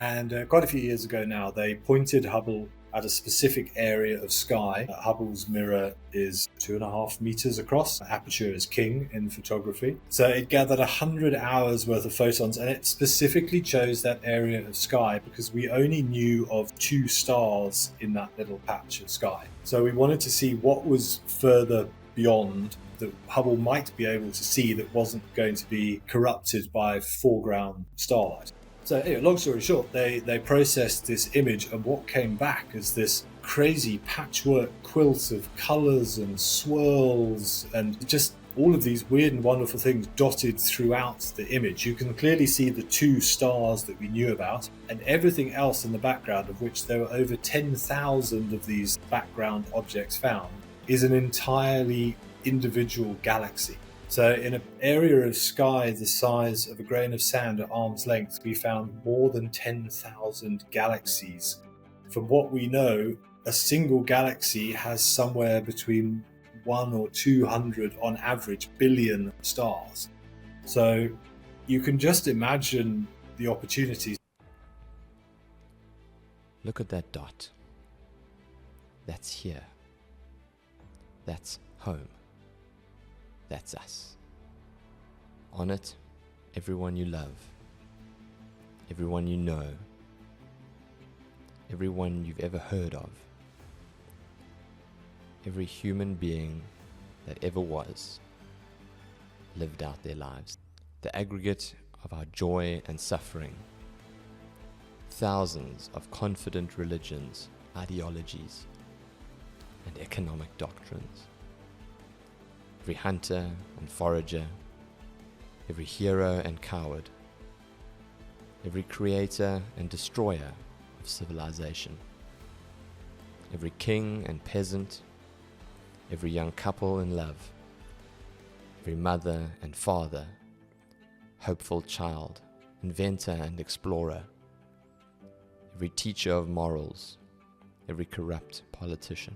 And quite a few years ago now, they pointed Hubble at a specific area of sky. Hubble's mirror is 2.5 meters across. Aperture is king in photography. So it gathered 100 hours worth of photons, and it specifically chose that area of sky because we only knew of 2 stars in that little patch of sky. So we wanted to see what was further beyond that Hubble might be able to see that wasn't going to be corrupted by foreground starlight. So anyway, long story short, they processed this image, and what came back is this crazy patchwork quilt of colours and swirls and just all of these weird and wonderful things dotted throughout the image. You can clearly see the 2 stars that we knew about, and everything else in the background, of which there were over 10,000 of these background objects found, is an entirely individual galaxy. So in an area of sky the size of a grain of sand at arm's length, we found more than 10,000 galaxies. From what we know, a single galaxy has somewhere between 1 or 200 on average billion stars. So you can just imagine the opportunities. Look at that dot. That's here. That's home. That's us. On it, everyone you love, everyone you know, everyone you've ever heard of, every human being that ever was, lived out their lives. The aggregate of our joy and suffering, thousands of confident religions, ideologies, and economic doctrines. Every hunter and forager, every hero and coward, every creator and destroyer of civilization, every king and peasant, every young couple in love, every mother and father, hopeful child, inventor and explorer, every teacher of morals, every corrupt politician,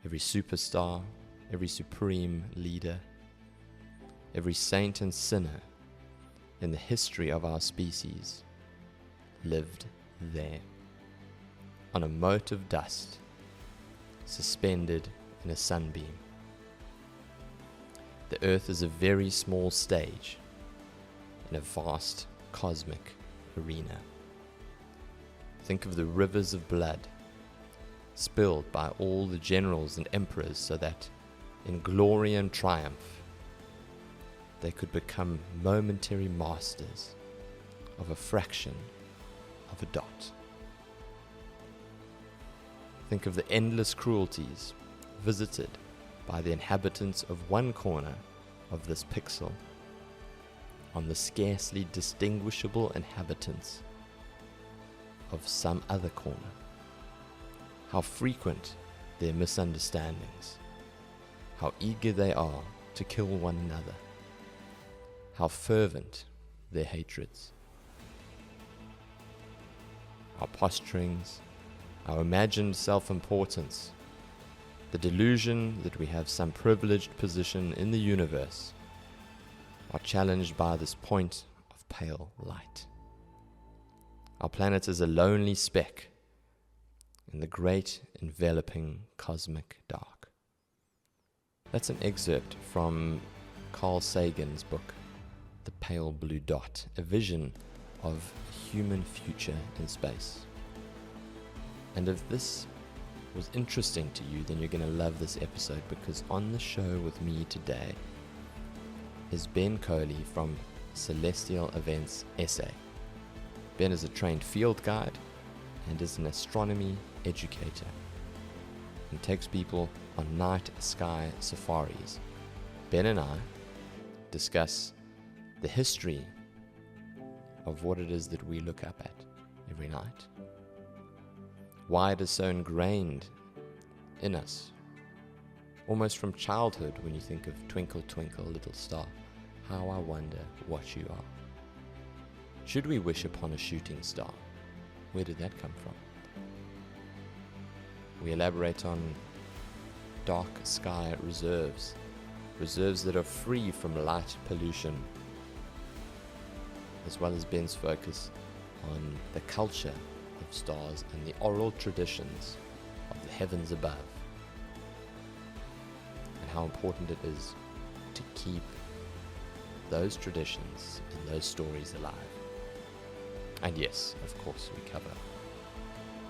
every superstar, every supreme leader, every saint and sinner in the history of our species lived there, on a mote of dust, suspended in a sunbeam. The earth is a very small stage in a vast cosmic arena. Think of the rivers of blood spilled by all the generals and emperors so that in glory and triumph they could become momentary masters of a fraction of a dot. Think of the endless cruelties visited by the inhabitants of one corner of this pixel on the scarcely distinguishable inhabitants of some other corner. How frequent their misunderstandings, how eager they are to kill one another, how fervent their hatreds. Our posturings, our imagined self-importance, the delusion that we have some privileged position in the universe are challenged by this point of pale light. Our planet is a lonely speck in the great enveloping cosmic dark. That's an excerpt from Carl Sagan's book, The Pale Blue Dot, a vision of a human future in space. And if this was interesting to you, then you're going to love this episode, because on the show with me today is Ben Coley from Celestial Events SA. Ben is a trained field guide and is an astronomy educator and takes people on night sky safaris. Ben and I discuss the history of what it is that we look up at every night, why it is so ingrained in us, almost from childhood, when you think of Twinkle, Twinkle, Little Star, how I wonder what you are. Should we wish upon a shooting star? Where did that come from? We elaborate on dark sky reserves that are free from light pollution, as well as Ben's focus on the culture of stars and the oral traditions of the heavens above, and how important it is to keep those traditions and those stories alive. And yes, of course, we cover,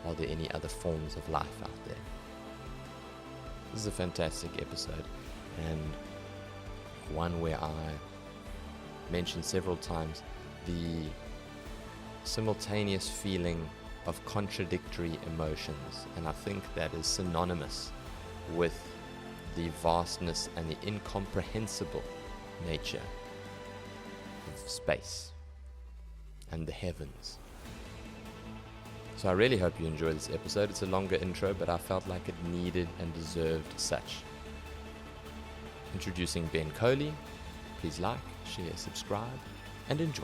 are there any other forms of life out there? This is a fantastic episode, and one where I mentioned several times the simultaneous feeling of contradictory emotions, and I think that is synonymous with the vastness and the incomprehensible nature of space and the heavens. So I really hope you enjoy this episode. It's a longer intro, but I felt like it needed and deserved such. Introducing Ben Coley. Please like, share, subscribe, and enjoy.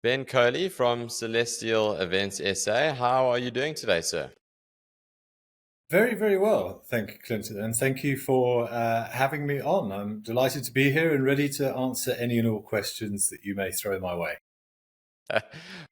Ben Coley from Celestial Events SA. How are you doing today, sir? Very, very well. Thank you, Clinton. And thank you for having me on. I'm delighted to be here and ready to answer any and all questions that you may throw my way.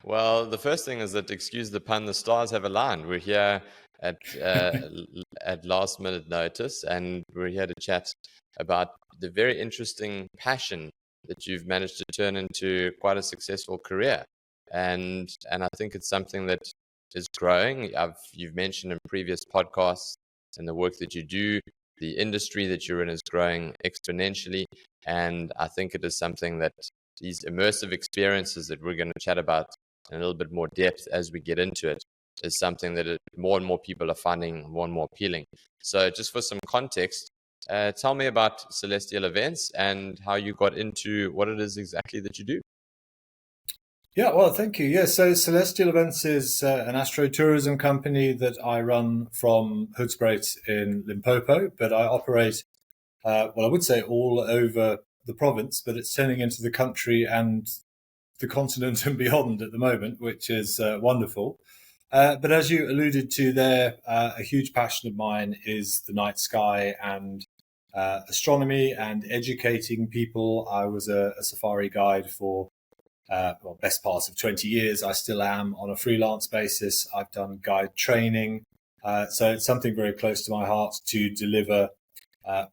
Well, the first thing is that, excuse the pun, the stars have aligned. We're here at last minute notice, and we're here to chat about the very interesting passion that you've managed to turn into quite a successful career. And I think it's something that is growing. You've mentioned in previous podcasts and the work that you do, the industry that you're in is growing exponentially. And I think it is something that these immersive experiences that we're going to chat about in a little bit more depth as we get into it is something that more and more people are finding more and more appealing. So just for some context, tell me about Celestial Events and how you got into what it is exactly that you do. Yeah, well, thank you. Yeah, so Celestial Events is an astro-tourism company that I run from Hoedspruit in Limpopo, but I operate, I would say all over the province, but it's turning into the country and the continent and beyond at the moment, which is wonderful. But as you alluded to there, a huge passion of mine is the night sky and astronomy and educating people. I was a safari guide for best part of 20 years. I still am on a freelance basis. I've done guide training. So it's something very close to my heart to deliver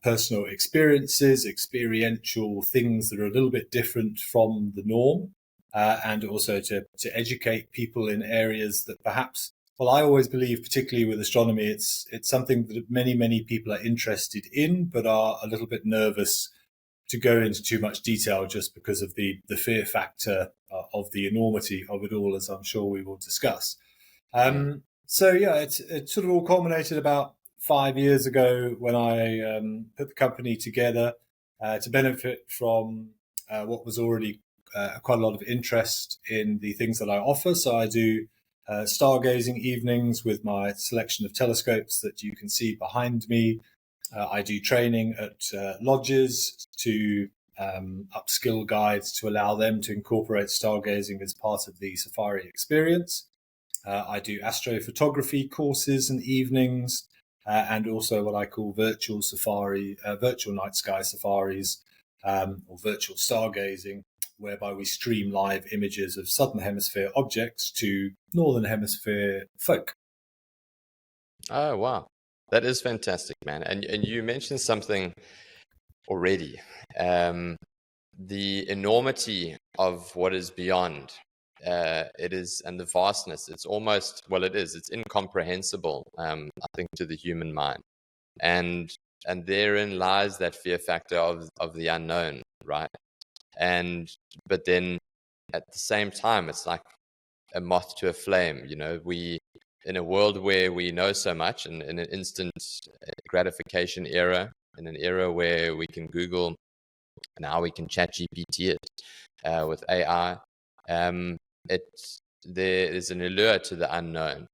personal experiences, experiential things that are a little bit different from the norm, and also to educate people in areas that perhaps, well, I always believe, particularly with astronomy, it's something that many people are interested in, but are a little bit nervous to go into too much detail just because of the fear factor of the enormity of it all, as I'm sure we will discuss. So yeah, it sort of all culminated about 5 years ago when I put the company together to benefit from what was already quite a lot of interest in the things that I offer. So I do stargazing evenings with my selection of telescopes that you can see behind me. I do training at lodges to upskill guides to allow them to incorporate stargazing as part of the safari experience. I do astrophotography courses and evenings, and also what I call virtual night sky safaris, or virtual stargazing, whereby we stream live images of southern hemisphere objects to northern hemisphere folk. Oh, wow. That is fantastic, man. And you mentioned something already. The enormity of what is beyond it is, and the vastness. It's almost, well, it's incomprehensible, I think, to the human mind. And therein lies that fear factor of the unknown, right? But then at the same time, it's like a moth to a flame. We, in a world where we know so much, and in an instant gratification era, in an era where we can Google, now we can chat GPT it with AI, there is an allure to the unknown.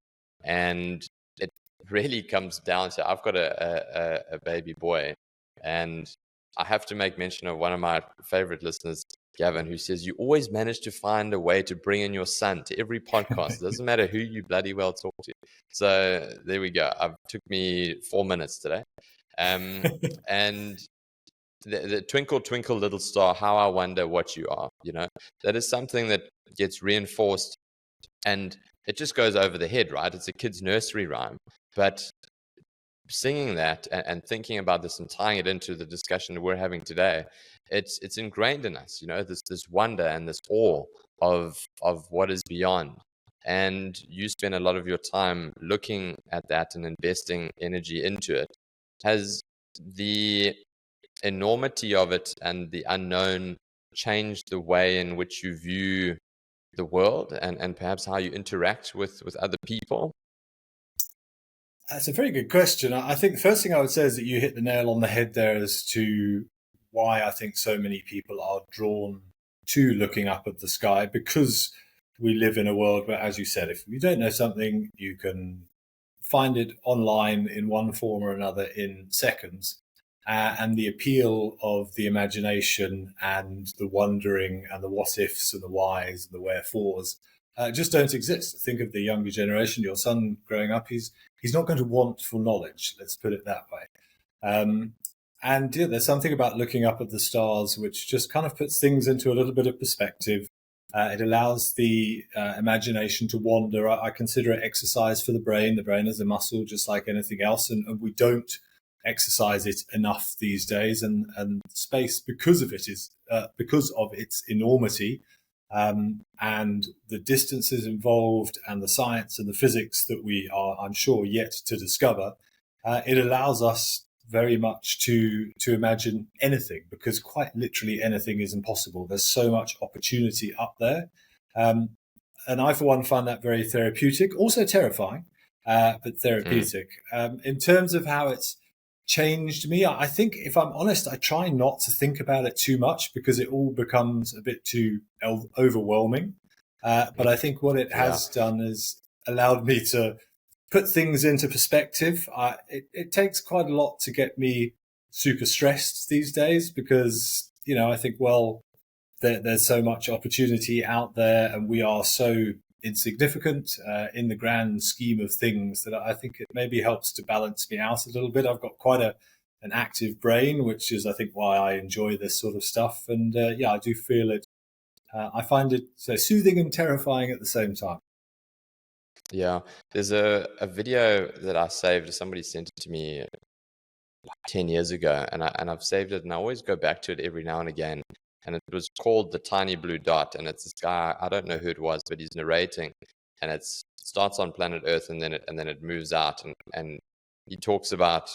And it really comes down to, I've got a baby boy, and I have to make mention of one of my favorite listeners, Gavin, who says, you always manage to find a way to bring in your son to every podcast. It doesn't matter who you bloody well talk to. So there we go. It took me 4 minutes today. And the twinkle, twinkle, little star, how I wonder what you are, that is something that gets reinforced, and it just goes over the head, right? It's a kid's nursery rhyme. But singing that and thinking about this and tying it into the discussion that we're having today, it's ingrained in us, this wonder and this awe of what is beyond. And you spend a lot of your time looking at that and investing energy into it. Has the enormity of it and the unknown changed the way in which you view the world and perhaps how you interact with other people? That's a very good question. I think the first thing I would say is that you hit the nail on the head there as to why I think so many people are drawn to looking up at the sky, because we live in a world where, as you said, if you don't know something, you can find it online in one form or another in seconds. And the appeal of the imagination and the wondering and the what ifs and the whys and the wherefores just don't exist. Think of the younger generation, your son growing up, he's not going to want for knowledge, let's put it that way. And yeah, there's something about looking up at the stars which just kind of puts things into a little bit of perspective. It allows the imagination to wander. I consider it exercise for the brain. The brain is a muscle just like anything else, and we don't exercise it enough these days. And space, because of its enormity, and the distances involved and the science and the physics that we are, I'm sure, yet to discover, it allows us very much to imagine anything, because quite literally anything is impossible. There's so much opportunity up there. And I, for one, find that very therapeutic, also terrifying, but therapeutic. In terms of how it's changed me, I think, if I'm honest, I try not to think about it too much because it all becomes a bit too overwhelming. But I think what it has done is allowed me to put things into perspective. It takes quite a lot to get me super stressed these days because, I think, well, there's so much opportunity out there and we are so insignificant in the grand scheme of things that I think it maybe helps to balance me out a little bit. I've got quite an active brain, which is, I think, why I enjoy this sort of stuff. And I do feel it. I find it so soothing and terrifying at the same time. Yeah, there's a video that I saved. Somebody sent it to me 10 years ago, and I've saved it, and I always go back to it every now and again. And it was called The Tiny Blue Dot, and it's this guy, I don't know who it was, but he's narrating, and it starts on planet Earth, and then it moves out, and he talks about,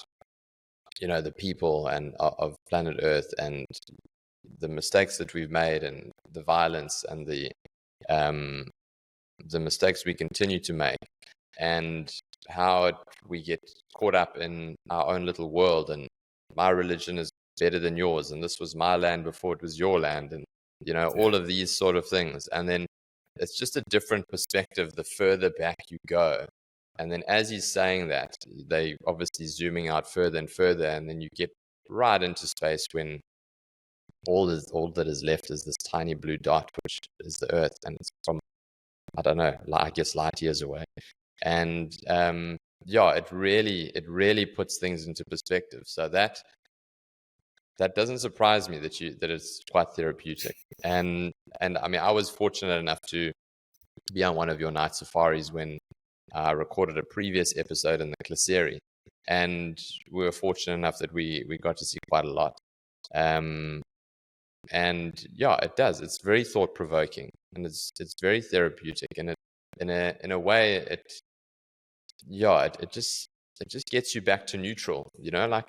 the people and of planet Earth and the mistakes that we've made and the violence and the mistakes we continue to make, and how we get caught up in our own little world, and my religion is better than yours, and this was my land before it was your land, and all of these sort of things. And then it's just a different perspective the further back you go. And then as he's saying that, they obviously zooming out further and further, and then you get right into space when all that is left is this tiny blue dot, which is the Earth, and it's from, I don't know, I guess light years away. And it really puts things into perspective. So that doesn't surprise me that it's quite therapeutic. And I mean, I was fortunate enough to be on one of your night safaris when I recorded a previous episode in the Glacieri, and we were fortunate enough that we got to see quite a lot. And it does. It's very thought provoking, and it's very therapeutic, and it in a way it just gets you back to neutral. Like,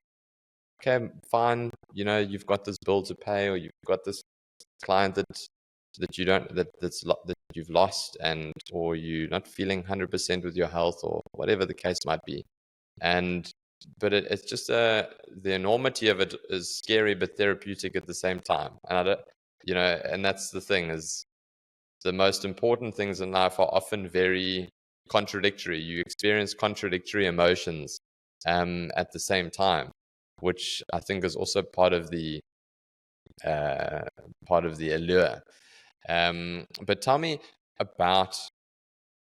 okay, fine. You've got this bill to pay, or you've got this client that you don't that you've lost, and or you're not feeling 100% with your health, or whatever the case might be. But it's just the enormity of it is scary but therapeutic at the same time. And I don't, and that's the thing, is the most important things in life are often very contradictory. You experience contradictory emotions at the same time, which I think is also part of the part of the allure. But tell me about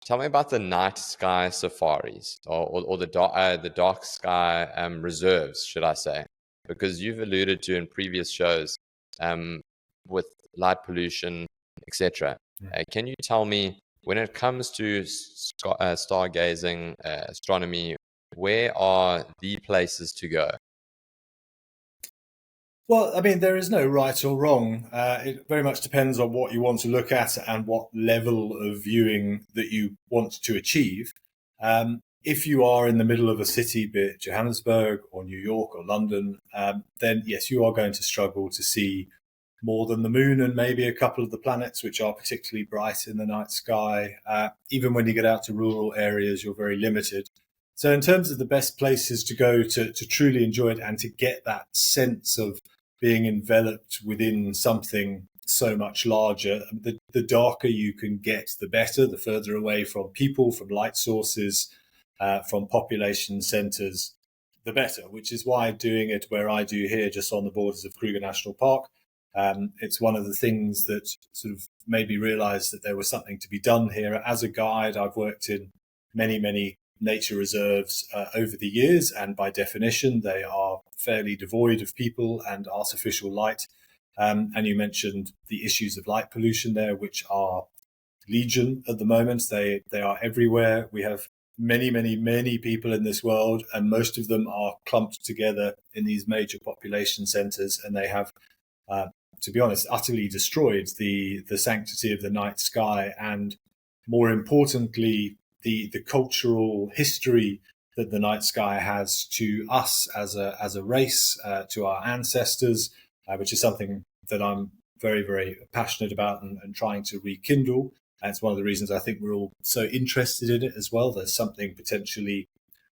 the night sky safaris, or the dark sky reserves, should I say? Because you've alluded to in previous shows, with light pollution, etc. Can you tell me, when it comes to stargazing, astronomy, where are the places to go? Well, I mean, there is no right or wrong. It very much depends on what you want to look at and what level of viewing that you want to achieve. If you are in the middle of a city, be it Johannesburg or New York or London, then yes, you are going to struggle to see more than the moon and maybe a couple of the planets, which are particularly bright in the night sky. Even when you get out to rural areas, you're very limited. So in terms of the best places to go to truly enjoy it and to get that sense of being enveloped within something so much larger, the darker you can get, the better, the further away from people, from light sources, from population centres, the better, which is why doing it where I do here, just on the borders of Kruger National Park, it's one of the things that sort of made me realise that there was something to be done here. As a guide, I've worked in many nature reserves over the years, and by definition, they are fairly devoid of people and artificial light. And you mentioned the issues of light pollution there, which are legion at the moment. They are everywhere. We have many people in this world, and most of them are clumped together in these major population centres, and they have, to be honest, utterly destroyed the sanctity of the night sky, and more importantly, the cultural history that the night sky has to us as a race, to our ancestors, which is something that I'm very passionate about and trying to rekindle. And it's one of the reasons I think we're all so interested in it as well. There's something potentially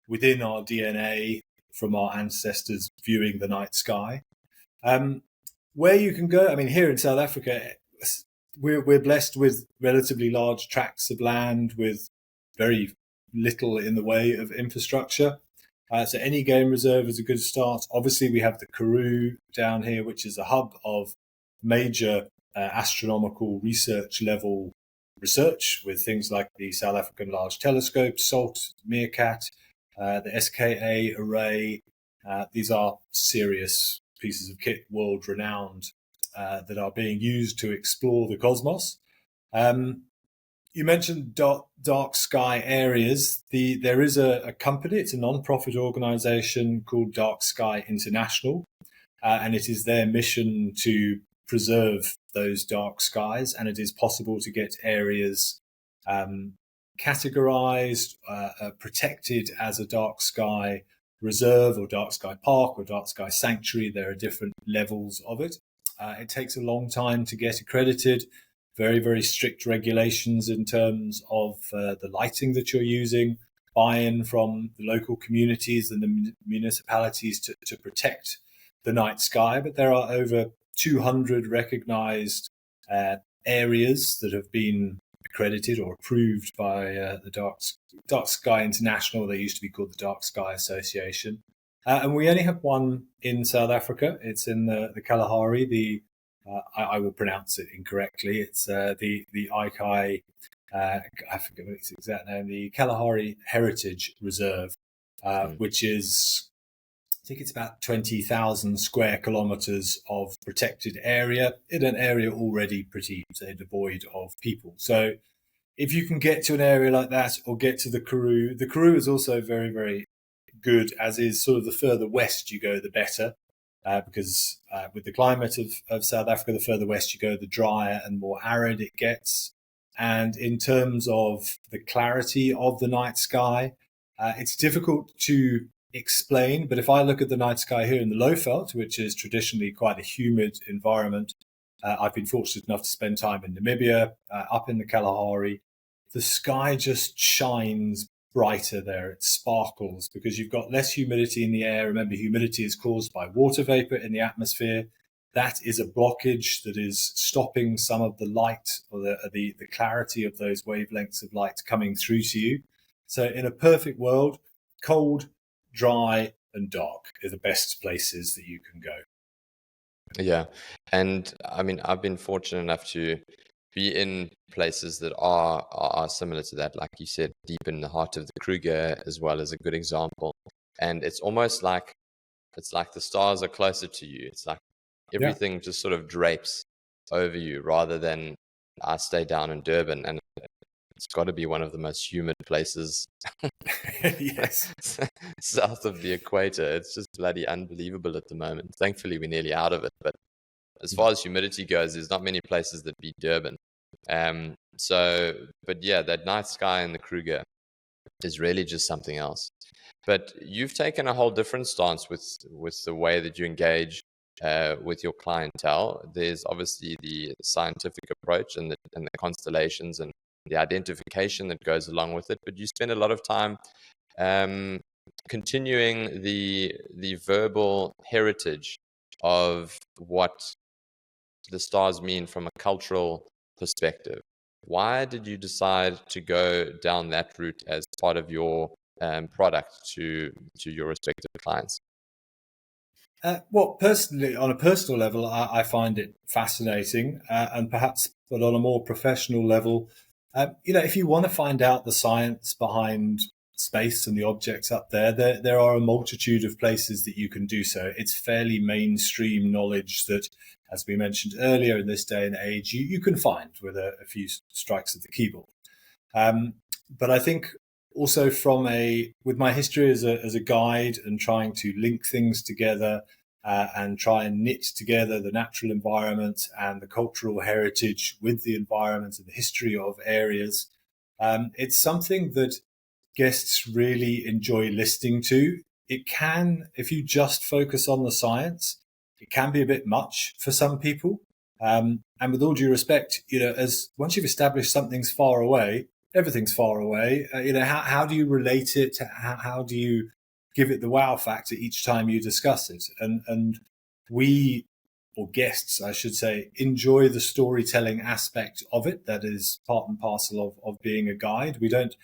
within our DNA from our ancestors viewing the night sky. Where you can go, I mean, here in South Africa, we're blessed with relatively large tracts of land with very little in the way of infrastructure. So any game reserve is a good start. Obviously, we have the Karoo down here, which is a hub of major astronomical research level research, with things like the South African Large Telescope, SALT, Meerkat, the SKA array. These are serious pieces of kit, world renowned, that are being used to explore the cosmos. You mentioned dark sky areas. There is a company, it's a non-profit organization called Dark Sky International, and it is their mission to preserve those dark skies, and it is possible to get areas categorized, protected as a dark sky reserve or dark sky park or dark sky sanctuary. There are different levels of it. It takes a long time to get accredited. Very strict regulations in terms of the lighting that you're using, buy-in from the local communities and the municipalities to protect the night sky. But there are over 200 recognized areas that have been accredited or approved by the Dark Sky International. They used to be called the Dark Sky Association. And we only have one in South Africa. It's in the Kalahari, I will pronounce it incorrectly. It's the Ikai, I forget its exact name, the Kalahari Heritage Reserve, which is, I think it's about 20,000 square kilometers of protected area in an area already pretty, say, devoid of people. So if you can get to an area like that or get to the Karoo is also very good, as is sort of the further west you go, the better. Because with the climate of South Africa, the further west you go, the drier and more arid it gets. And in terms of the clarity of the night sky, it's difficult to explain. But if I look at the night sky here in the Lowveld, which is traditionally quite a humid environment, I've been fortunate enough to spend time in Namibia, up in the Kalahari. The sky just shines brighter there. It sparkles because you've got less humidity in the air. Remember, humidity is caused by water vapor in the atmosphere. That is a blockage that is stopping some of the light or the clarity of those wavelengths of light coming through to you. So in a perfect world, cold, dry, and dark are the best places that you can go. Yeah. And I mean, I've been fortunate enough to be in places that are similar to that. Like you said, deep in the heart of the Kruger as well as a good example. And it's almost like the stars are closer to you. It's like Yeah. everything just sort of drapes over you rather than I stay down in Durban, and it's got to be one of the most humid places Yes. south of the equator. It's just bloody unbelievable at the moment. Thankfully, we're nearly out of it. But as far as humidity goes, there's not many places that beat Durban. But yeah, that night sky in the Kruger is really just something else. But you've taken a whole different stance with the way that you engage with your clientele. There's obviously the scientific approach and the constellations and the identification that goes along with it. But you spend a lot of time um, continuing the verbal heritage of what the stars mean from a cultural perspective. Why did you decide to go down that route as part of your product to your respective clients? Well, personally, on a personal level, I find it fascinating, and perhaps, but on a more professional level, if you want to find out the science behind space and the objects up there, there are a multitude of places that you can do so. It's fairly mainstream knowledge that, as we mentioned earlier, in this day and age, you can find with a few strikes of the keyboard. Um, but I think also with my history as a guide and trying to link things together and try and knit together the natural environment and the cultural heritage with the environment and the history of areas, it's something that guests really enjoy listening to. It can, if you just focus on the science, it can be a bit much for some people. And with all due respect, as once you've established something's far away, everything's far away. How do you relate it? How do you give it the wow factor each time you discuss it? And we, or guests, I should say, enjoy the storytelling aspect of it. That is part and parcel of being a guide. We don't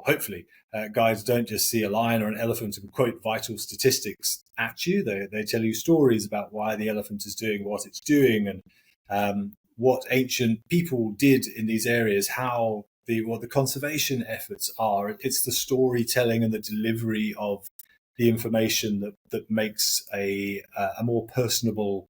hopefully, guides don't just see a lion or an elephant and quote vital statistics at you. They tell you stories about why the elephant is doing what it's doing and what ancient people did in these areas, what the conservation efforts are. It's the storytelling and the delivery of the information that makes a more personable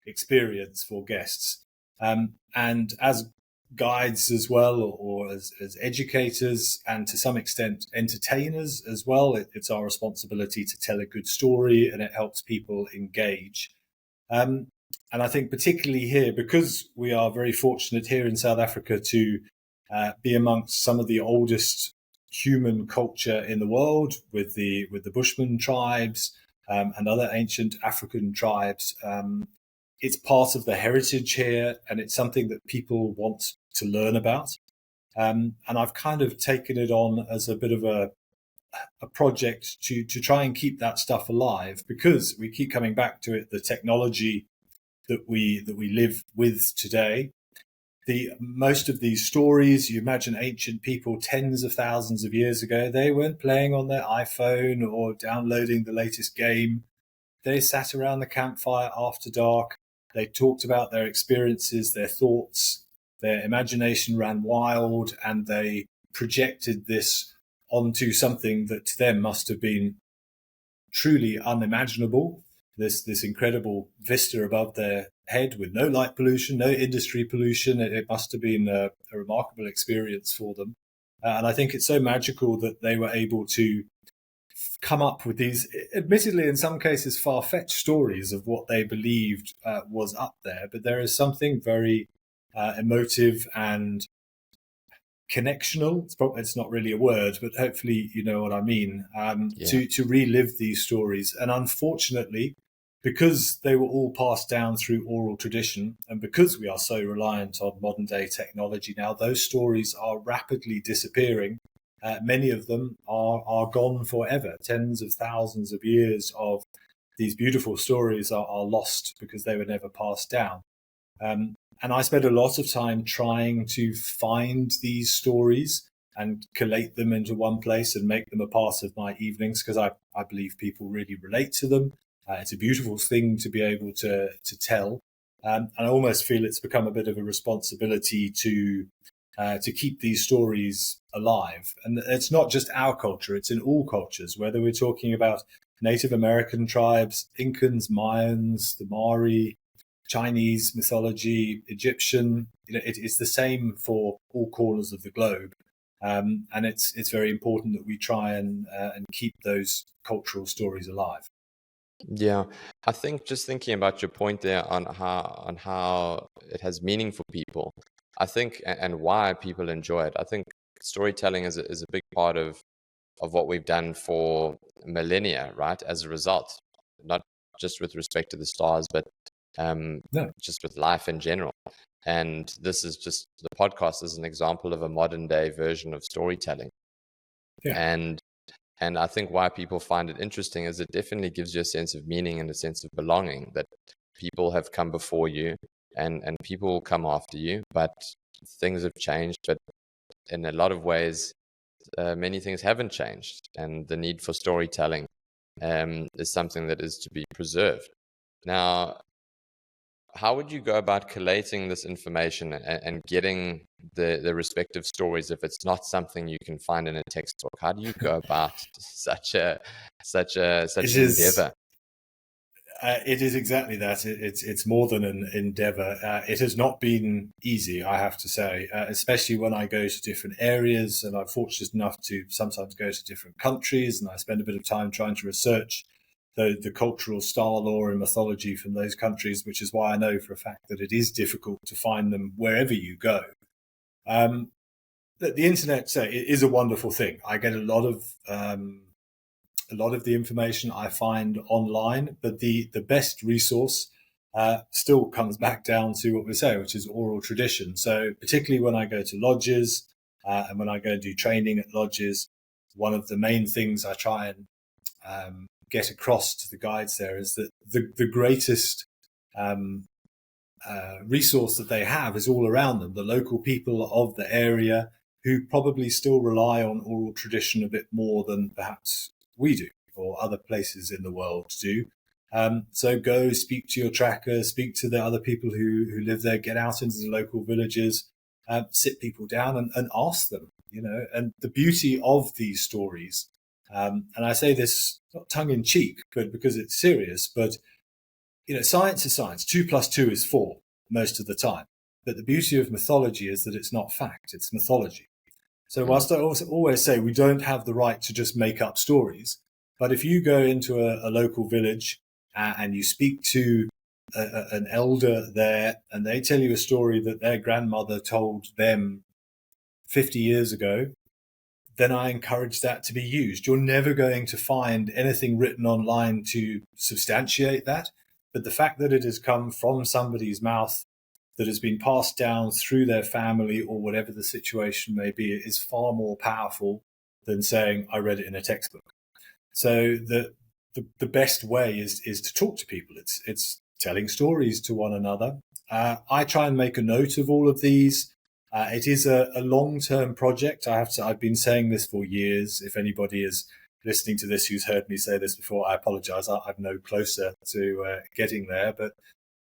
experience for guests. And as guides as well, or as educators, and to some extent entertainers as well, it's our responsibility to tell a good story, and it helps people engage. Um, and I think particularly here, because we are very fortunate here in South Africa to be amongst some of the oldest human culture in the world, with the Bushman tribes and other ancient African tribes. It's part of the heritage here, and it's something that people want to learn about. And I've kind of taken it on as a bit of a project to try and keep that stuff alive, because we keep coming back to it. The technology that we live with today, most of these stories, you imagine ancient people tens of thousands of years ago, they weren't playing on their iPhone or downloading the latest game. They sat around the campfire after dark. They talked about their experiences, their thoughts, their imagination ran wild, and they projected this onto something that to them must have been truly unimaginable. This incredible vista above their head with no light pollution, no industry pollution. It must have been a remarkable experience for them. And I think it's so magical that they were able to come up with these, admittedly, in some cases, far-fetched stories of what they believed was up there. But there is something very emotive and connectional. It's not really a word, but hopefully you know what I mean. To relive these stories, and unfortunately, because they were all passed down through oral tradition, and because we are so reliant on modern day technology now, those stories are rapidly disappearing. Many of them are gone forever. Tens of thousands of years of these beautiful stories are lost because they were never passed down. And I spend a lot of time trying to find these stories and collate them into one place and make them a part of my evenings, because I believe people really relate to them. It's a beautiful thing to be able to tell, and I almost feel it's become a bit of a responsibility to keep these stories alive. And it's not just our culture; it's in all cultures. Whether we're talking about Native American tribes, Incans, Mayans, the Maori, Chinese mythology, Egyptian, it's the same for all corners of the globe. And it's very important that we try and keep those cultural stories alive. Yeah, I think just thinking about your point there on how it has meaning for people, I think, and why people enjoy it. I think storytelling is a big part of what we've done for millennia, right? As a result, not just with respect to the stars, but No, just with life in general. And this is just the podcast is an example of a modern day version of storytelling. yeah, And and I think why people find it interesting is it definitely gives you a sense of meaning and a sense of belonging that people have come before you and people will come after you, but things have changed. But in a lot of ways, many things haven't changed, and the need for storytelling is something that is to be preserved. Now, how would you go about collating this information and getting the respective stories if it's not something you can find in a textbook? How do you go about such it an is. endeavor? It is exactly that. It's more than an endeavor. It has not been easy, I have to say, especially when I go to different areas, and I'm fortunate enough to sometimes go to different countries, and I spend a bit of time trying to research the cultural star lore and mythology from those countries, which is why I know for a fact that it is difficult to find them wherever you go. Um, the internet is a wonderful thing. I get a lot of the information I find online, but the best resource still comes back down to what we say, which is oral tradition. So particularly when I go to lodges and when I go and do training at lodges, one of the main things I try and get across to the guides there is that the greatest um, resource that they have is all around them. The local people of the area who probably still rely on oral tradition a bit more than perhaps we do or other places in the world do. So go speak to your tracker, speak to the other people who live there, get out into the local villages, sit people down and ask them, and the beauty of these stories. And I say this not tongue in cheek, but because it's serious, but science is science. 2 plus 2 is 4 most of the time. But the beauty of mythology is that it's not fact, it's mythology. So whilst I also always say we don't have the right to just make up stories, but if you go into a local village and you speak to an elder there and they tell you a story that their grandmother told them 50 years ago, then I encourage that to be used. You're never going to find anything written online to substantiate that. But the fact that it has come from somebody's mouth, that has been passed down through their family or whatever the situation may be, is far more powerful than saying, I read it in a textbook. So the best way is to talk to people. It's telling stories to one another. I try and make a note of all of these. It is a long-term project. I've been saying this for years. If anybody is listening to this who's heard me say this before, I apologize. I'm no closer to getting there. But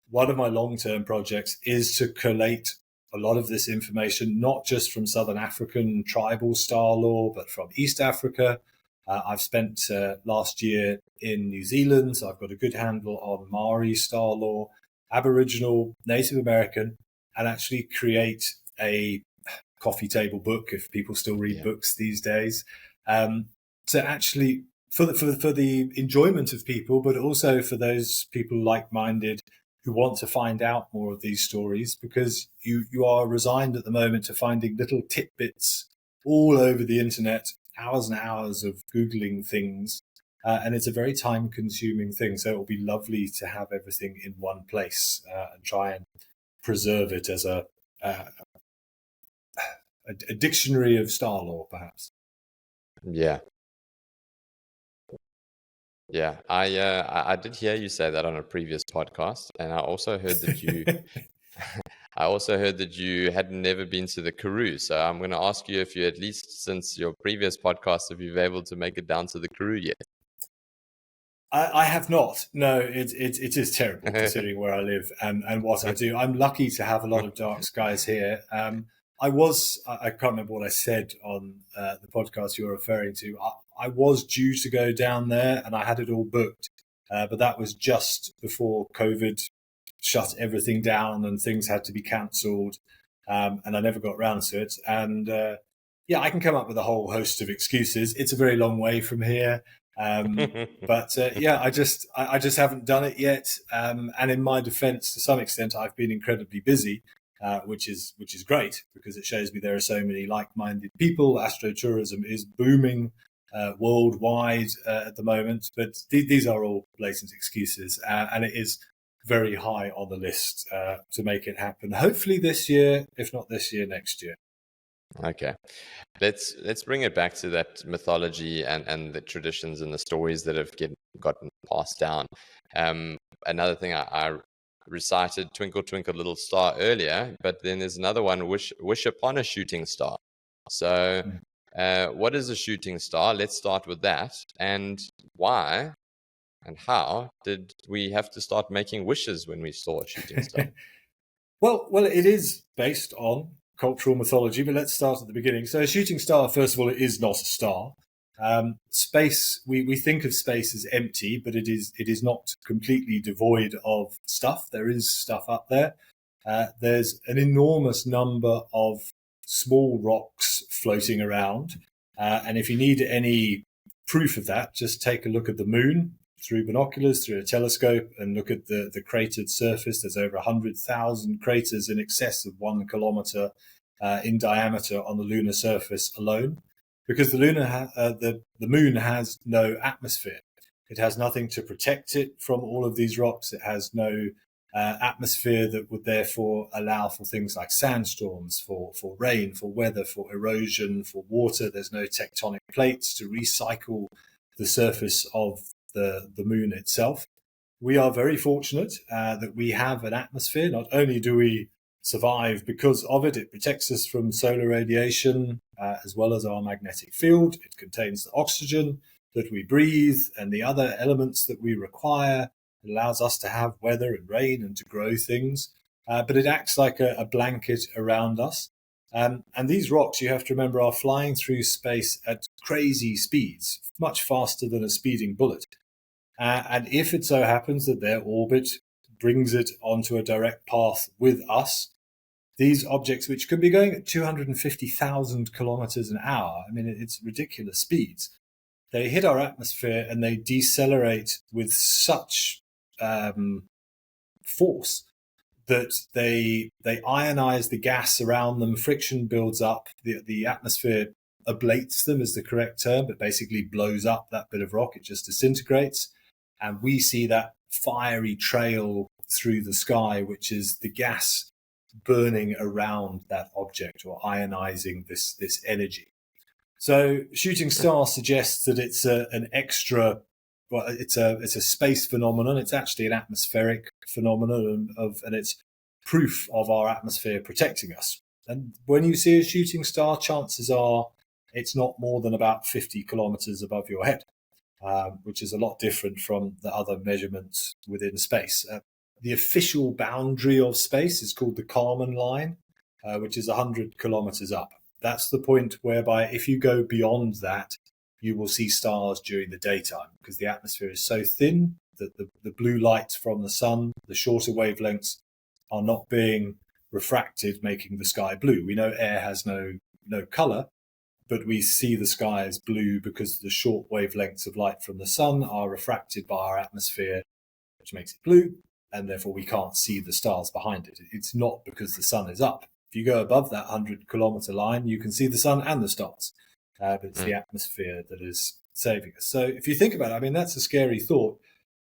one of my long-term projects is to collate a lot of this information, not just from Southern African tribal star lore, but from East Africa. I've spent last year in New Zealand, so I've got a good handle on Maori star lore, Aboriginal, Native American, and actually create a coffee table book if people still read books these days. So actually, for the enjoyment of people, but also for those people like-minded who want to find out more of these stories, because you are resigned at the moment to finding little tidbits all over the internet, hours and hours of Googling things. And it's a very time-consuming thing. So it will be lovely to have everything in one place and try and preserve it as a dictionary of star lore, perhaps. Yeah. Yeah, I did hear you say that on a previous podcast, and I also heard that you I also heard that you had never been to the Karoo. So I'm going to ask you if you, at least since your previous podcast, if you've been able to make it down to the Karoo yet. I have not. No, it is terrible considering where I live and what I do. I'm lucky to have a lot of dark skies here. I can't remember what I said on the podcast you're referring to. I was due to go down there and I had it all booked, but that was just before COVID shut everything down and things had to be cancelled, and I never got around to it. And yeah, I can come up with a whole host of excuses. It's a very long way from here. But yeah, I just haven't done it yet. And in my defence, to some extent, I've been incredibly busy, which is great because it shows me there are so many like-minded people. Astrotourism is booming worldwide at the moment, but these are all blatant excuses, and it is very high on the list to make it happen. Hopefully this year, if not this year, next year. Okay, let's bring it back to that mythology and the traditions and the stories that have gotten passed down. Another thing I recited Twinkle Twinkle Little Star earlier, but then there's another one, wish upon a shooting star. So what is a shooting star? Let's start with that. And why and how did we have to start making wishes when we saw a shooting star? Well, it is based on cultural mythology, but let's start at the beginning. So a shooting star, first of all, it is not a star. Space, we think of space as empty, but it is not completely devoid of stuff. There is stuff up there. There's an enormous number of small rocks floating around. And if you need any proof of that, just take a look at the moon through binoculars, through a telescope, and look at the cratered surface. There's over 100,000 craters in excess of 1 kilometer in diameter on the lunar surface alone, because the moon has no atmosphere. It has nothing to protect it from all of these rocks. It has no atmosphere that would therefore allow for things like sandstorms, for rain, for weather, for erosion, for water. There's no tectonic plates to recycle the surface of the moon itself. We are very fortunate that we have an atmosphere. Not only do we survive because of it, it protects us from solar radiation as well as our magnetic field. It contains the oxygen that we breathe and the other elements that we require. It allows us to have weather and rain and to grow things, but it acts like a blanket around us. And these rocks, you have to remember, are flying through space at crazy speeds, much faster than a speeding bullet. And if it so happens that their orbit brings it onto a direct path with us, these objects, which could be going at 250,000 kilometers an hour, I mean, it's ridiculous speeds, they hit our atmosphere and they decelerate with such force that they ionize the gas around them. Friction builds up. The atmosphere ablates them is the correct term, but basically blows up that bit of rock. It just disintegrates. And we see that fiery trail through the sky, which is the gas burning around that object or ionizing this energy. So shooting star suggests that it's an extra, well, it's a space phenomenon. It's actually an atmospheric phenomenon and it's proof of our atmosphere protecting us. And when you see a shooting star, chances are it's not more than about 50 kilometers above your head, which is a lot different from the other measurements within space. The official boundary of space is called the Kármán line, which is 100 kilometers up. That's the point whereby if you go beyond that, you will see stars during the daytime because the atmosphere is so thin that the blue light from the sun, the shorter wavelengths, are not being refracted, making the sky blue. We know air has no color, but we see the sky as blue because the short wavelengths of light from the sun are refracted by our atmosphere, which makes it blue, and therefore we can't see the stars behind it. It's not because the sun is up. If you go above that 100-kilometer line, you can see the sun and the stars, but it's the atmosphere that is saving us. So if you think about it, I mean, that's a scary thought.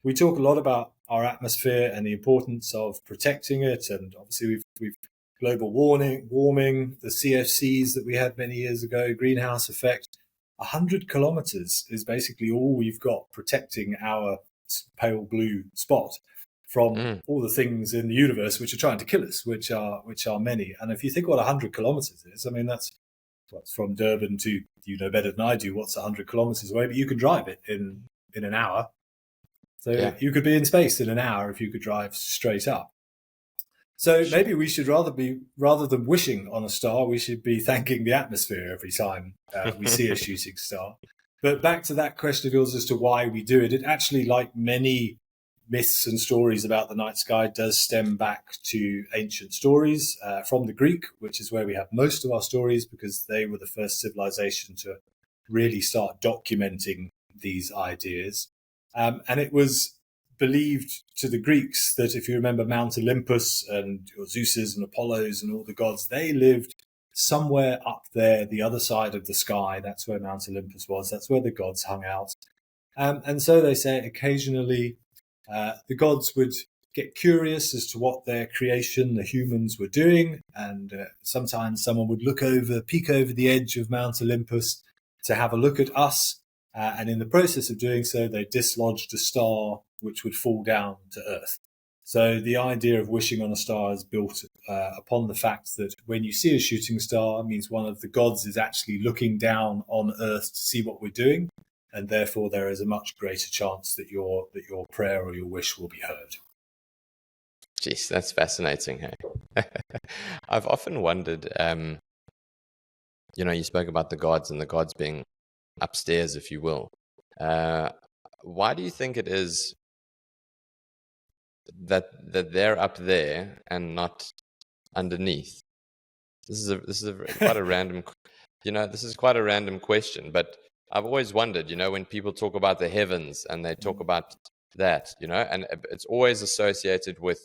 We talk a lot about our atmosphere and the importance of protecting it, and obviously we've global warming, the CFCs that we had many years ago, greenhouse effect. 100 kilometers is basically all we've got protecting our pale blue spot from all the things in the universe which are trying to kill us, which are many. And if you think what 100 kilometers is, I mean, that's from Durban to, you know better than I do, what's 100 kilometers away, but you can drive it in an hour. So you could be in space in an hour if you could drive straight up. So maybe we should rather than wishing on a star, we should be thanking the atmosphere every time we see a shooting star. But back to that question of yours as to why we do it, it actually, like many myths and stories about the night sky, does stem back to ancient stories from the Greek, which is where we have most of our stories, because they were the first civilization to really start documenting these ideas. And it was believed to the Greeks that, if you remember Mount Olympus and Zeus's and Apollo's and all the gods, they lived somewhere up there, the other side of the sky. That's where Mount Olympus was. That's where the gods hung out. And so they say occasionally the gods would get curious as to what their creation, the humans, were doing. And sometimes someone would peek over the edge of Mount Olympus to have a look at us. And in the process of doing so, they dislodged a star which would fall down to Earth. So the idea of wishing on a star is built upon the fact that when you see a shooting star, it means one of the gods is actually looking down on Earth to see what we're doing, and therefore there is a much greater chance that your prayer or your wish will be heard. Jeez, that's fascinating. Hey, I've often wondered. You spoke about the gods and the gods being upstairs, if you will. Why do you think it is that they're up there and not underneath? This is quite a random. This is quite a random question, but I've always wondered. When people talk about the heavens and they talk about that, and it's always associated with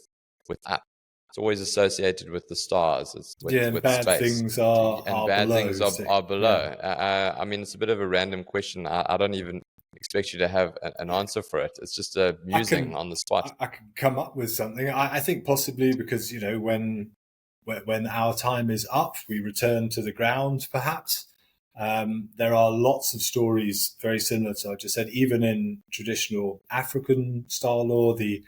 up. It's always associated with the stars. It's with bad space. Things are bad below, things are below. Yeah. I mean, it's a bit of a random question. I don't even expect you to have an answer for it. It's just a musing on the spot. I can come up with something. I think possibly because when our time is up, we return to the ground. Perhaps there are lots of stories very similar to what I just said. Even in traditional African star lore, the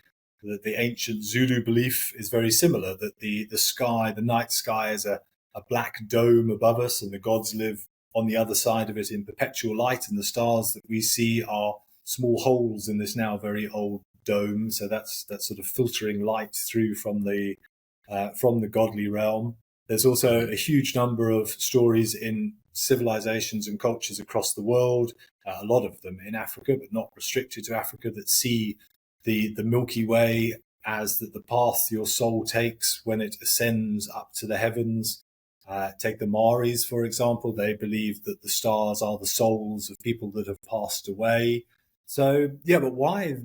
ancient Zulu belief is very similar, that the sky, the night sky, is a black dome above us, and the gods live on the other side of it in perpetual light, and the stars that we see are small holes in this now very old dome. So that's sort of filtering light through from the godly realm. There's also a huge number of stories in civilizations and cultures across the world, a lot of them in Africa, but not restricted to Africa, that see the Milky Way as the path your soul takes when it ascends up to the heavens. Take the Maoris, for example. They believe that the stars are the souls of people that have passed away. So, yeah, but why?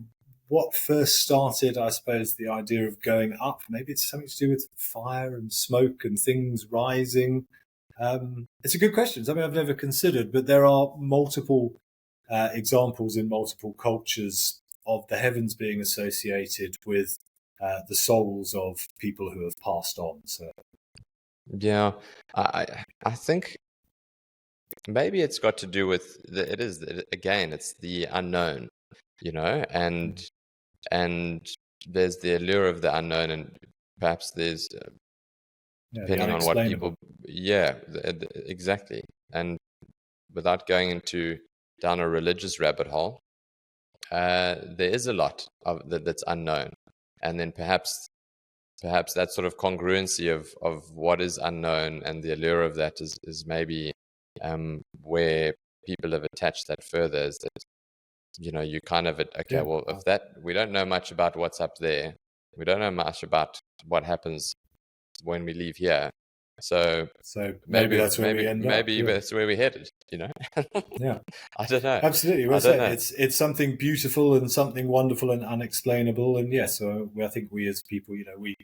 What first started, I suppose, the idea of going up? Maybe it's something to do with fire and smoke and things rising. It's a good question, something I've never considered, but there are multiple examples in multiple cultures of the heavens being associated with the souls of people who have passed on. So, yeah, I think maybe it's got to do with it's the unknown, and there's the allure of the unknown, and perhaps there's depending on what people, exactly. And without going down a religious rabbit hole, there is a lot of that's unknown, and then perhaps that sort of congruency of what is unknown and the allure of that is maybe where people have attached that further, is that you kind of well, if that, we don't know much about what's up there, we don't know much about what happens when we leave here, so maybe that's where we end up. Maybe that's where we're headed. Yeah, I don't know. Absolutely. Well, it's something beautiful and something wonderful and unexplainable. And yes, so I think we as people, we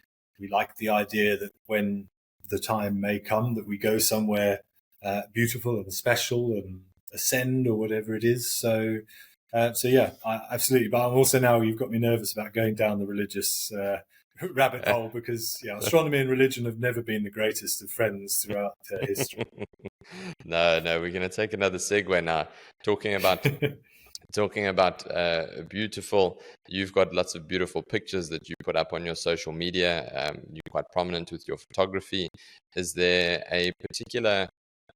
like the idea that when the time may come that we go somewhere beautiful and special and ascend or whatever it is. So yeah, absolutely. But I'm also, now you've got me nervous about going down the religious rabbit hole, because astronomy and religion have never been the greatest of friends throughout history. No, we're going to take another segue now, talking about beautiful. You've got lots of beautiful pictures that you put up on your social media. You're quite prominent with your photography. Is there a particular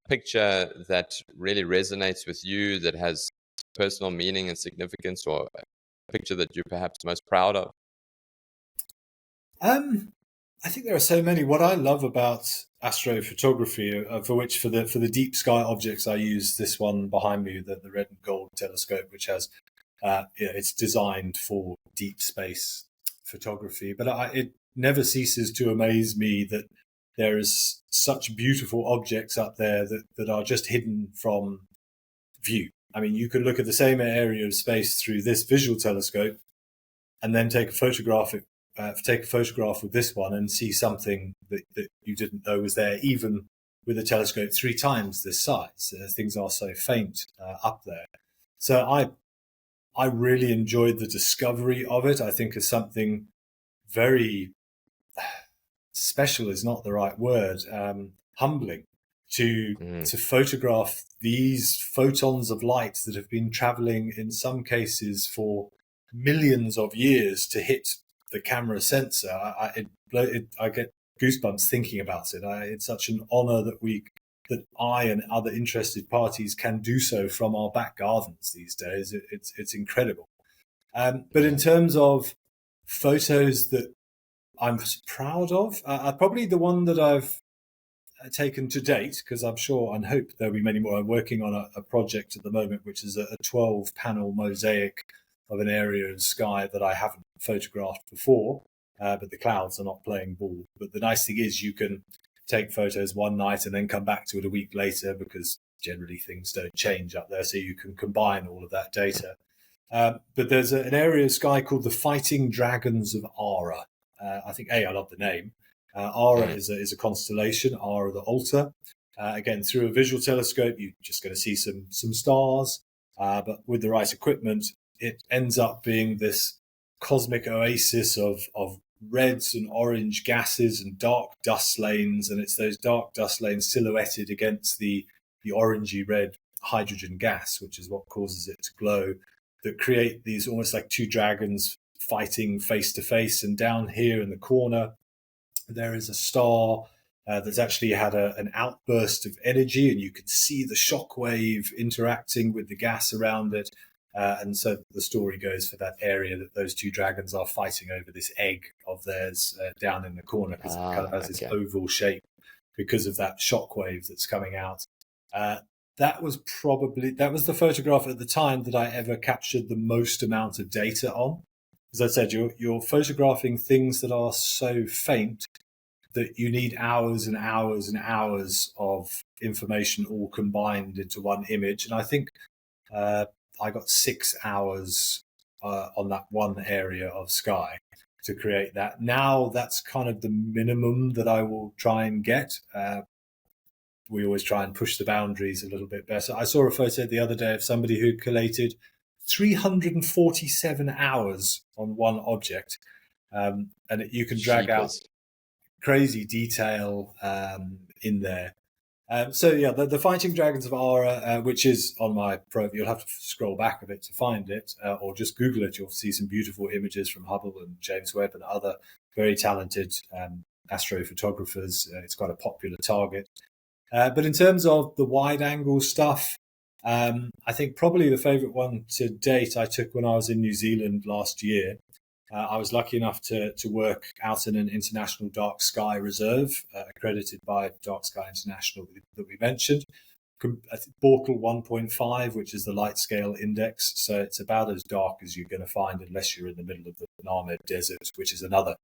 picture that really resonates with you, that has personal meaning and significance, or picture that you're perhaps most proud of? I think there are so many. What I love about astrophotography, for the deep sky objects, I use this one behind me, the red and gold telescope, which has it's designed for deep space photography. But it never ceases to amaze me that there is such beautiful objects up there that are just hidden from view. I mean, you could look at the same area of space through this visual telescope and then take a photograph with this one and see something that you didn't know was there, even with a telescope 3 times this size. Things are so faint up there. So I really enjoyed the discovery of it. I think is something very special is not the right word, humbling to photograph these photons of light that have been traveling in some cases for millions of years to hit the camera sensor. I get goosebumps thinking about it. It's such an honor that I and other interested parties can do so from our back gardens these days. It's incredible. But in terms of photos that I'm proud of, probably the one that I've taken to date, because I'm sure and hope there'll be many more. I'm working on a project at the moment, which is a 12-panel mosaic of an area of sky that I haven't photographed before, but the clouds are not playing ball. But the nice thing is you can take photos one night and then come back to it a week later, because generally things don't change up there, so you can combine all of that data. But there's an area of sky called the Fighting Dragons of Ara. I think, I love the name. Ara is a constellation, Ara the Altar. Again, through a visual telescope, you're just going to see some stars, but with the right equipment, it ends up being this cosmic oasis of reds and orange gases and dark dust lanes, and it's those dark dust lanes silhouetted against the orangey red hydrogen gas, which is what causes it to glow, that create these almost like two dragons fighting face to face. And down here in the corner, there is a star that's actually had an outburst of energy, and you can see the shockwave interacting with the gas around it. And so the story goes for that area that those two dragons are fighting over this egg of theirs down in the corner, because it kind of has this oval shape because of that shockwave that's coming out. That was the photograph at the time that I ever captured the most amount of data on. As I said, you're photographing things that are so faint that you need hours and hours and hours of information all combined into one image. And I think I got 6 hours on that one area of sky to create that. Now that's kind of the minimum that I will try and get. We always try and push the boundaries a little bit better. I saw a photo the other day of somebody who collated 347 hours on one object. And you can drag out crazy detail in there. So yeah, the Fighting Dragons of Ara, which is on my profile, you'll have to scroll back a bit to find it, or just Google it. You'll see some beautiful images from Hubble and James Webb and other very talented astrophotographers. It's quite a popular target. But in terms of the wide angle stuff, I think probably the favorite one to date I took when I was in New Zealand last year. I was lucky enough to work out in an international dark sky reserve, accredited by Dark Sky International that we mentioned. Bortle 1.5, which is the light scale index. So it's about as dark as you're going to find unless you're in the middle of the Namib Desert, which is another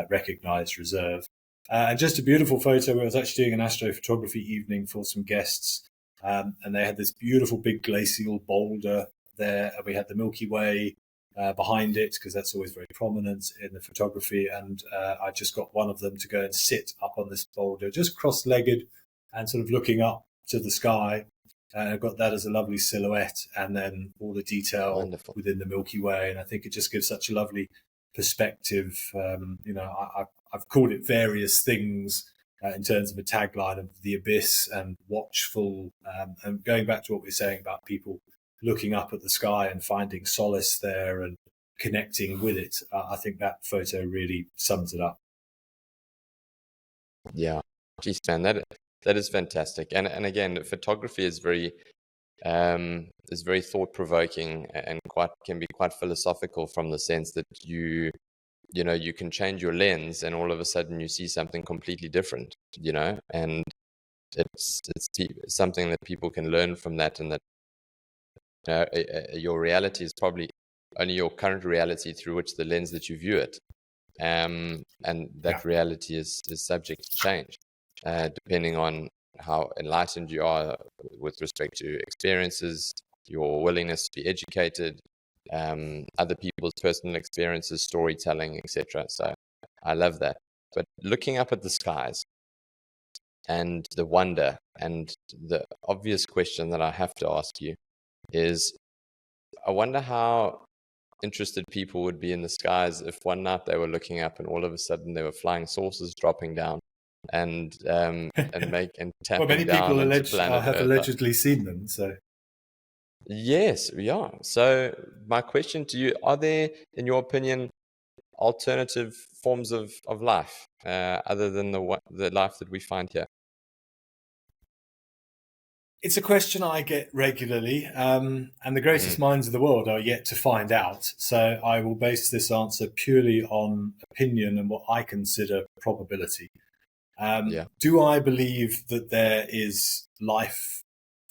recognized reserve. And just a beautiful photo. I was actually doing an astrophotography evening for some guests, and they had this beautiful big glacial boulder there. And we had the Milky Way behind it, because that's always very prominent in the photography. And I just got one of them to go and sit up on this boulder, just cross-legged and sort of looking up to the sky. And I've got that as a lovely silhouette, and then all the detail within the Milky Way. And I think it just gives such a lovely perspective. I've called it various things in terms of a tagline of the abyss and watchful, and going back to what we were saying about people looking up at the sky and finding solace there and connecting with it. I think that photo really sums it up. Yeah, geez, man, that is fantastic. And again, photography is very is very thought-provoking and can be quite philosophical, from the sense that you can change your lens and all of a sudden you see something completely different, and it's something that people can learn from that, and that your reality is probably only your current reality through which the lens that you view it. And that reality is subject to change, depending on how enlightened you are with respect to experiences, your willingness to be educated, other people's personal experiences, storytelling, etc. So I love that. But looking up at the skies and the wonder, and the obvious question that I have to ask you is, I wonder how interested people would be in the skies if one night they were looking up and all of a sudden there were flying saucers dropping down and Well, tapping many down people onto planet have Earth. allegedly seen them. So Yes, we are. So my question to you: are there, in your opinion, alternative forms of life other than the life that we find here? it's a question I get regularly, and the greatest Mm, minds of the world are yet to find out. So I will base this answer purely on opinion and what I consider probability. yeah. Do I believe that there is life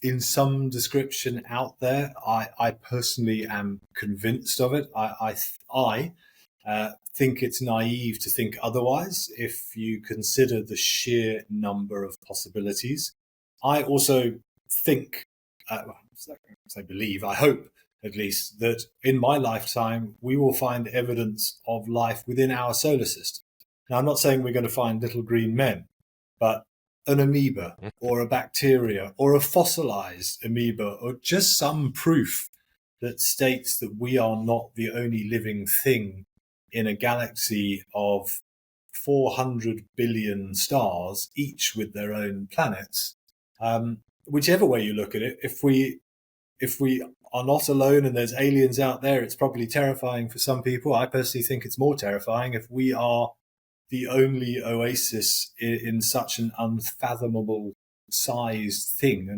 in some description out there? I personally am convinced of it. I think it's naive to think otherwise if you consider the sheer number of possibilities. I also think, I believe, I hope at least, that in my lifetime we will find evidence of life within our solar system. Now, I'm not saying we're going to find little green men, but an amoeba or a bacteria or a fossilized amoeba, or just some proof that states that we are not the only living thing in a galaxy of 400 billion stars, each with their own planets. Whichever way you look at it, if we are not alone and there's aliens out there, it's probably terrifying for some people. I personally think it's more terrifying if we are the only oasis in such an unfathomable sized thing.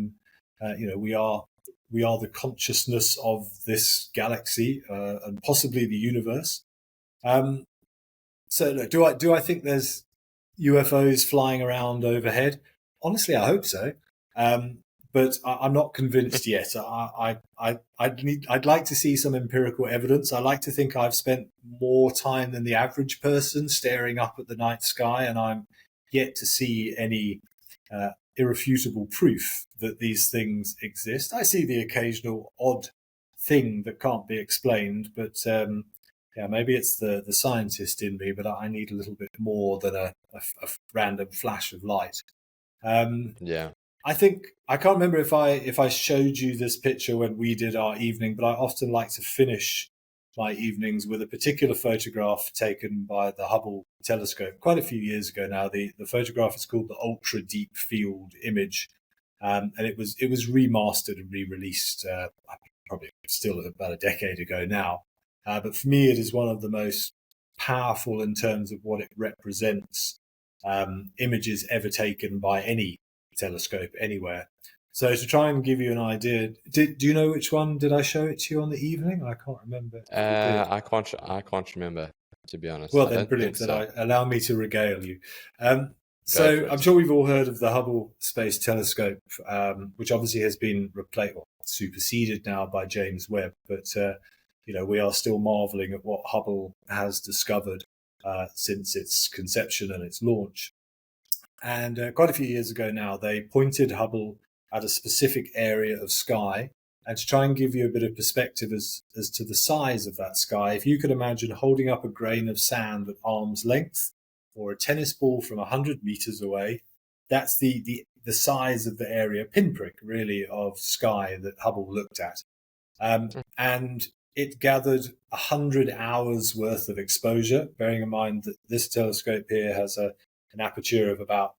And we are the consciousness of this galaxy and possibly the universe. Um, so look, do I think there's UFOs flying around overhead? Honestly, I hope so. Um, but I'm not convinced yet. I'd like to see some empirical evidence. I like to think I've spent more time than the average person staring up at the night sky, and I'm yet to see any irrefutable proof that these things exist. I see the occasional odd thing that can't be explained, but yeah, maybe it's the scientist in me, but I need a little bit more than a random flash of light. Um, Yeah. I think I can't remember if I showed you this picture when we did our evening, but I often like to finish my evenings with a particular photograph taken by the Hubble telescope quite a few years ago now. The photograph is called the Ultra Deep Field Image, and it was remastered and re-released probably still about a decade ago now. But for me, it is one of the most powerful in terms of what it represents, images ever taken by any telescope anywhere. So to try and give you an idea, do you know which one? Did I show it to you on the evening? I can't remember if we did. I can't remember, to be honest. Well, I then don't think brilliant. Then so. allow me to regale you. Um, Go so for I'm it. sure we've all heard of the Hubble Space Telescope, which obviously has been replaced or superseded now by James Webb. But we are still marveling at what Hubble has discovered since its conception and its launch. And quite a few years ago now, they pointed Hubble at a specific area of sky. And to try and give you a bit of perspective as to the size of that sky, if you could imagine holding up a grain of sand at arm's length or a tennis ball from 100 meters away, that's the size of the area, pinprick really, of sky that Hubble looked at. And it gathered 100 hours worth of exposure, bearing in mind that this telescope here has an aperture of about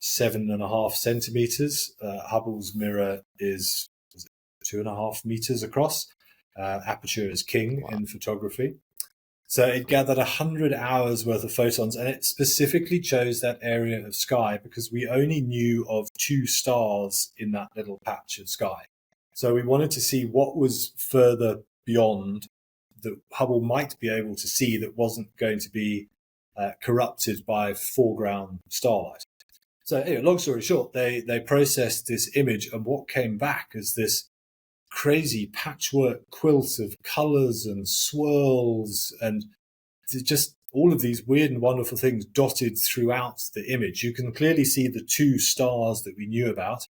7.5 centimeters. Hubble's mirror is 2.5 meters across. Aperture is king Wow. in photography. So it gathered 100 hours worth of photons, and it specifically chose that area of sky because we only knew of two stars in that little patch of sky. So we wanted to see what was further beyond that Hubble might be able to see that wasn't going to be corrupted by foreground starlight. So anyway, long story short, they processed this image, and what came back is this crazy patchwork quilt of colors and swirls and just all of these weird and wonderful things dotted throughout the image. You can clearly see the two stars that we knew about,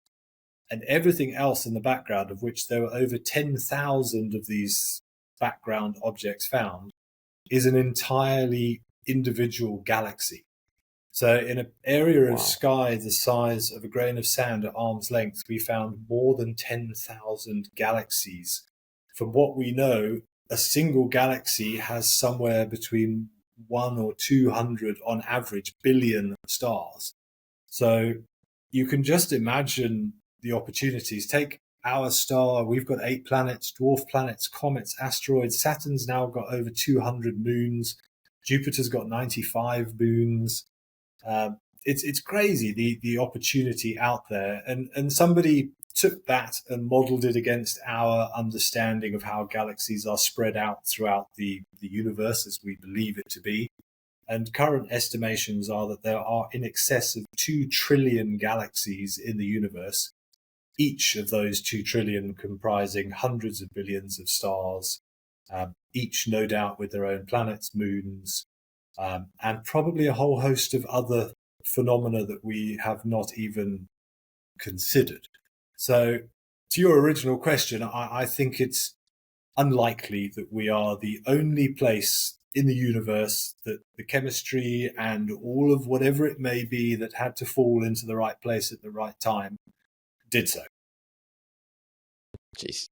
and everything else in the background, of which there were over 10,000 of these background objects found, is an entirely individual galaxy. So in an area of sky the size of a grain of sand at arm's length, we found more than 10,000 galaxies. From what we know, a single galaxy has somewhere between 1 or 200 on average billion stars. So you can just imagine the opportunities. Take our star, we've got 8 planets, dwarf planets, comets, asteroids. Saturn's now got over 200 moons. Jupiter's got 95 moons. It's crazy, the opportunity out there. And somebody took that and modeled it against our understanding of how galaxies are spread out throughout the universe as we believe it to be. And current estimations are that there are in excess of 2 trillion galaxies in the universe, each of those 2 trillion comprising hundreds of billions of stars, each no doubt with their own planets, moons, and probably a whole host of other phenomena that we have not even considered. So to your original question, I think it's unlikely that we are the only place in the universe that the chemistry and all of whatever it may be that had to fall into the right place at the right time did so. Jeez,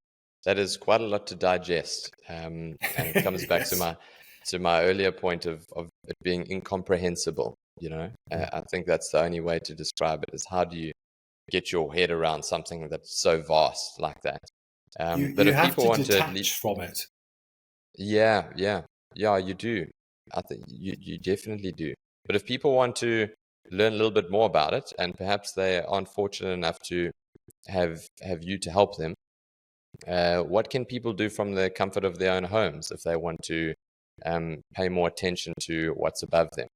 that is quite a lot to digest, and it comes back Yes. to my earlier point of it being incomprehensible. I think that's the only way to describe it, is how do you get your head around something that's so vast like that. But You if have people to want to detach from it. yeah, you do. I think you definitely do. But if people want to learn a little bit more about it, and perhaps they aren't fortunate enough to have you to help them, what can people do from the comfort of their own homes if they want to pay more attention to what's above them?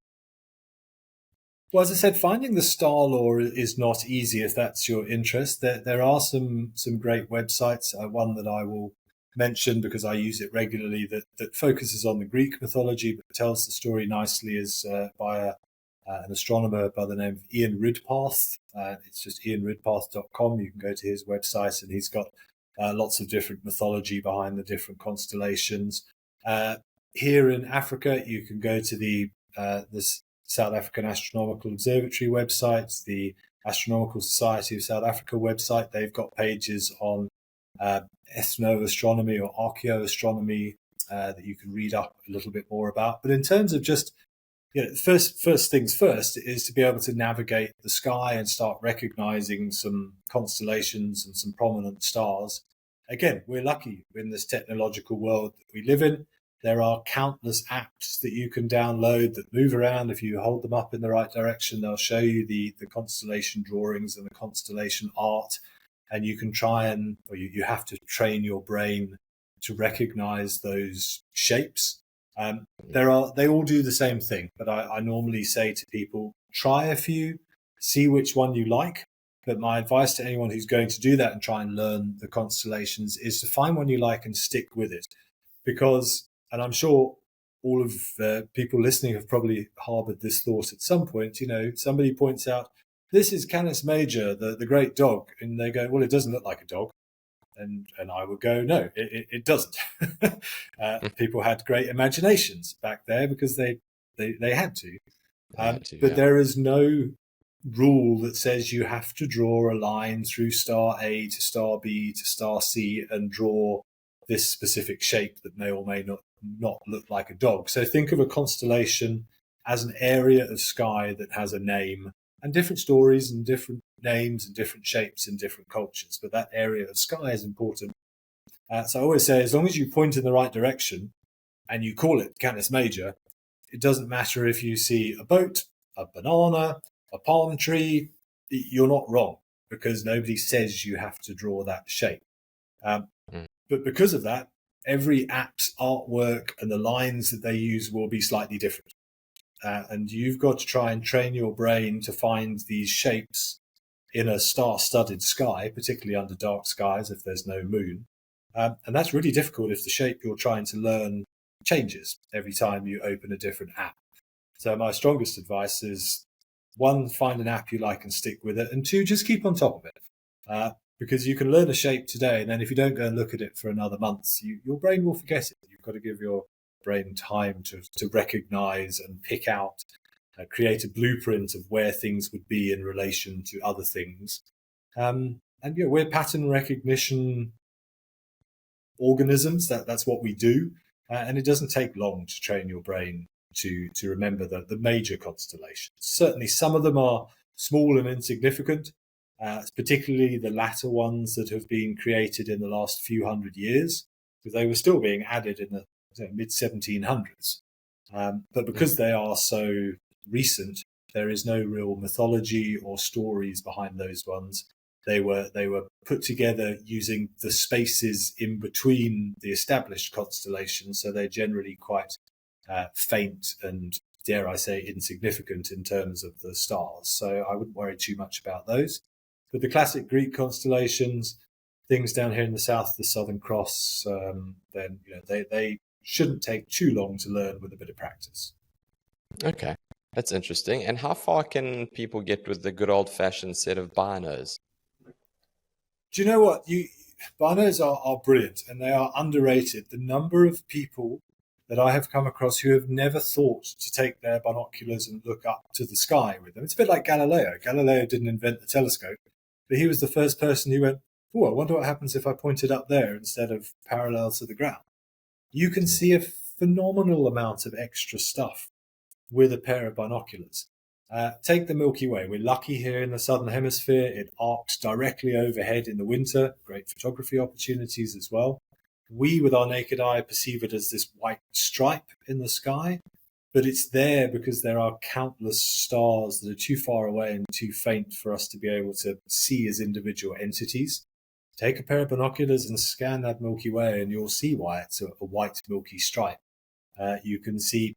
Well, as I said, finding the star law is not easy if that's your interest. There are some great websites. One that I will mention because I use it regularly that focuses on the Greek mythology but tells the story nicely is by an astronomer by the name of Ian Ridpath. It's just ianridpath.com. You can go to his website and he's got lots of different mythology behind the different constellations. Here in Africa, you can go to the South African Astronomical Observatory website, the Astronomical Society of South Africa website. They've got pages on ethnoastronomy or archaeoastronomy that you can read up a little bit more about. But in terms of just, first things first is to be able to navigate the sky and start recognizing some constellations and some prominent stars. Again, we're lucky in this technological world that we live in. There are countless apps that you can download that move around. If you hold them up in the right direction, they'll show you the constellation drawings and the constellation art. And you can or you have to train your brain to recognize those shapes. They all do the same thing, but I normally say to people, try a few, see which one you like. But my advice to anyone who's going to do that and try and learn the constellations is to find one you like and stick with it. Because, and I'm sure all of the people listening have probably harbored this thought at some point, somebody points out, this is Canis Major, the great dog. And they go, well, it doesn't look like a dog. And I would go, no, it doesn't. People had great imaginations back there because they had to. But there is no rule that says you have to draw a line through star A to star B to star C and draw this specific shape that may or may not look like a dog. So think of a constellation as an area of sky that has a name and different stories and different names and different shapes in different cultures. But that area of sky is important. So I always say, as long as you point in the right direction and you call it Canis Major, it doesn't matter if you see a boat, a banana, a palm tree, you're not wrong because nobody says you have to draw that shape. Mm. But because of that, every app's artwork and the lines that they use will be slightly different. And you've got to try and train your brain to find these shapes in a star-studded sky, particularly under dark skies if there's no moon. And that's really difficult if the shape you're trying to learn changes every time you open a different app. So my strongest advice is, one, find an app you like and stick with it, and two, just keep on top of it. Because you can learn a shape today, and then if you don't go and look at it for another month, your brain will forget it. You've got to give your brain time to recognize and pick out, create a blueprint of where things would be in relation to other things. And we're pattern recognition organisms. That's what we do, and it doesn't take long to train your brain to remember the major constellations. Certainly, some of them are small and insignificant, particularly the latter ones that have been created in the last few hundred years, because they were still being added in the mid 1700s. But because they are so recent, there is no real mythology or stories behind those ones. They were put together using the spaces in between the established constellations, so they're generally quite faint and, dare I say, insignificant in terms of the stars. So I wouldn't worry too much about those. But the classic Greek constellations, things down here in the south, the Southern Cross, then they shouldn't take too long to learn with a bit of practice. Okay, that's interesting. And how far can people get with the good old-fashioned set of binos? Do you know what? Binos are brilliant, and they are underrated. The number of people that I have come across who have never thought to take their binoculars and look up to the sky with them. It's a bit like Galileo. Galileo didn't invent the telescope, but he was the first person who went, "Oh, I wonder what happens if I point it up there instead of parallel to the ground." You can see a phenomenal amount of extra stuff with a pair of binoculars. Take the Milky Way. We're lucky here in the Southern Hemisphere. It arcs directly overhead in the winter. Great photography opportunities as well. We, with our naked eye, perceive it as this white stripe in the sky, but it's there because there are countless stars that are too far away and too faint for us to be able to see as individual entities. Take a pair of binoculars and scan that Milky Way, and you'll see why it's a white milky stripe. You can see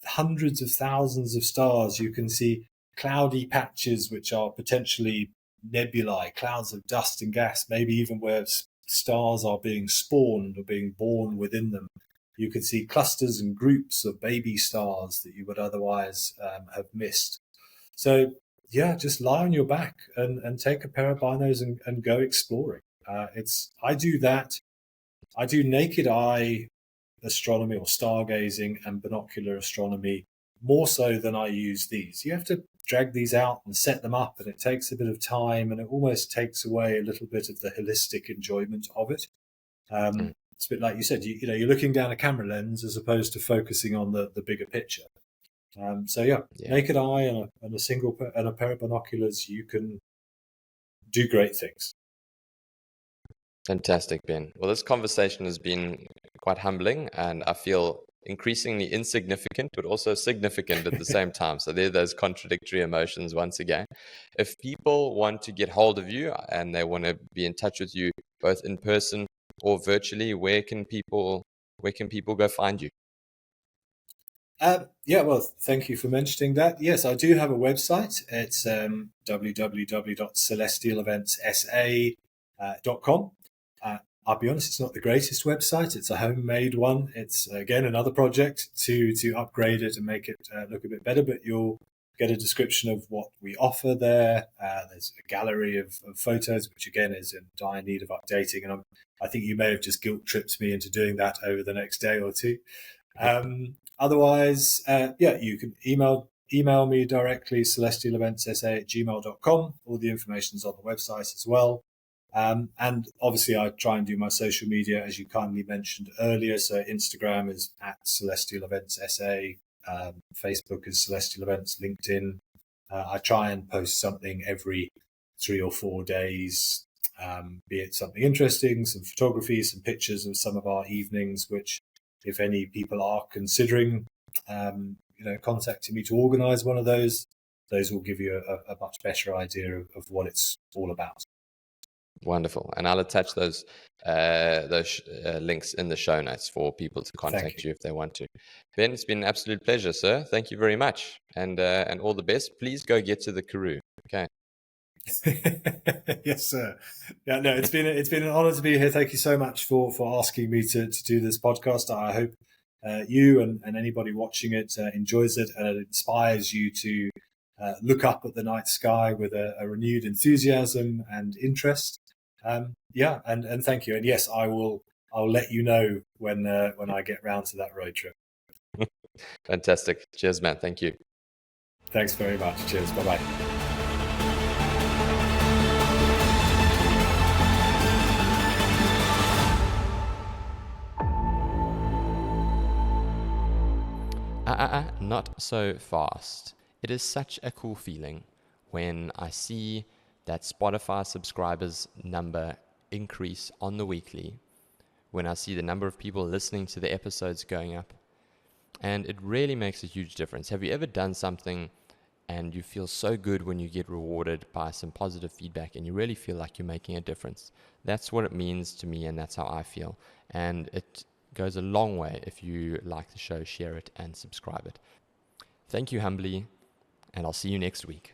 hundreds of thousands of stars. You can see cloudy patches, which are potentially nebulae, clouds of dust and gas, maybe even where stars are being spawned or being born within them. You can see clusters and groups of baby stars that you would otherwise have missed. So, yeah, just lie on your back and take a pair of binos and go exploring. I do that. I do naked eye astronomy or stargazing and binocular astronomy more so than I use these. You have to drag these out and set them up, and it takes a bit of time, and it almost takes away a little bit of the holistic enjoyment of it. It's a bit like you said, you're looking down a camera lens as opposed to focusing on the bigger picture. Naked eye and a pair of binoculars, you can do great things. Fantastic, Ben. Well, this conversation has been quite humbling, and I feel increasingly insignificant, but also significant at the same time. So there are those contradictory emotions once again. If people want to get hold of you and they want to be in touch with you, both in person or virtually, where can people go find you? Well, thank you for mentioning that. Yes, I do have a website. It's www.celestialeventssa.com. I'll be honest, it's not the greatest website. It's a homemade one. It's, again, another project to upgrade it and make it look a bit better, but you'll get a description of what we offer there. There's a gallery of photos, which, again, is in dire need of updating. And I think you may have just guilt-tripped me into doing that over the next day or two. Otherwise, you can email me directly, celestialeventssa@gmail.com. All the information's on the website as well. And obviously, I try and do my social media, as you kindly mentioned earlier. So Instagram is @celestialeventssa, Facebook is Celestial Events, LinkedIn. I try and post something every 3 or 4 days, be it something interesting, some photography, some pictures of some of our evenings, which, if any people are considering, contacting me to organise one of those will give you a much better idea of what it's all about. Wonderful. And I'll attach those links in the show notes for people to contact you if they want to. Ben, it's been an absolute pleasure, sir. Thank you very much. And all the best. Please go get to the Karoo. Okay. Yes, sir. Yeah, no, it's been an honor to be here. Thank you so much for asking me to do this podcast. I hope you and anybody watching it enjoys it, and it inspires you to look up at the night sky with a renewed enthusiasm and interest. And thank you. And yes, I'll let you know when I get round to that road trip. Fantastic. Cheers, man. Thank you. Thanks very much. Cheers. Bye-bye. Not so fast. It is such a cool feeling when I see that Spotify subscribers number increase on the weekly, when I see the number of people listening to the episodes going up, and it really makes a huge difference. Have you ever done something and you feel so good when you get rewarded by some positive feedback and you really feel like you're making a difference? That's what it means to me, and that's how I feel. And it goes a long way if you like the show, share it and subscribe it. Thank you, Humbly, and I'll see you next week.